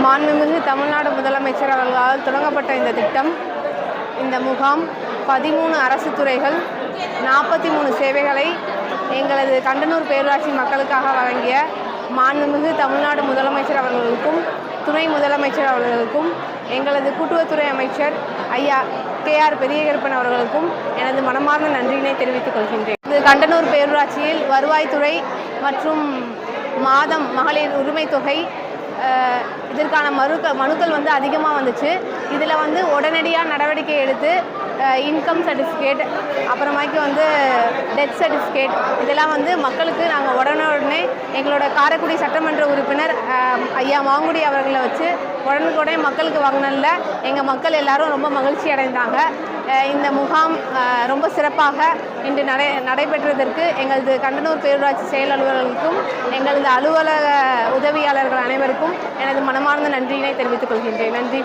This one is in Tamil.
மாண்புமிகு தமிழ்நாடு முதலமைச்சர் அவர்களால் தொடங்கப்பட்ட இந்த முகாம் 13 அரசு துறைகள் 43 சேவைகளை எங்களது கண்டனூர் பேரூராட்சி மக்களுக்காக வழங்கிய மாண்புமிகு தமிழ்நாடு முதலமைச்சர் அவர்களுக்கும் துணை முதலமைச்சர் அவர்களுக்கும் எங்களது கூட்டுறவுத்துறை அமைச்சர் ஐயா KR பெரியகருப்பன் அவர்களுக்கும் எனது மனமார்ந்த நன்றியினை தெரிவித்துக் கொள்கின்றேன். இது கண்டனூர் பேரூராட்சியில் வருவாய்த்துறை மற்றும் மாதம் மகளிர் உரிமை தொகை இதற்கான மனுக்கள் அதிகமாக வந்துச்சு. இதில் உடனடியாக நடவடிக்கை எடுத்து இன்கம் சர்டிஃபிகேட் அப்புறமாக்கி டெத் சர்டிஃபிகேட் இதெல்லாம் மக்களுக்கு நாங்கள் உடனே எங்களோட காரைக்குடி சட்டமன்ற உறுப்பினர் ஐயா மாங்குடி அவர்களை வச்சு உடனுக்குடனே மக்களுக்கு வாங்கினதில் எங்கள் மக்கள் எல்லாரும் ரொம்ப மகிழ்ச்சி அடைந்தாங்க. இந்த முகாம் ரொம்ப சிறப்பாக இன்று நடைபெற்றதற்கு எங்களது கண்டனூர் பேரூராட்சி செயல் அலுவலர்களுக்கும் எங்களது அலுவலக உதவியாளர்கள் அனைவருக்கும் எனது மனமார்ந்த நன்றியினை தெரிவித்துக் கொள்கின்றேன். நன்றி.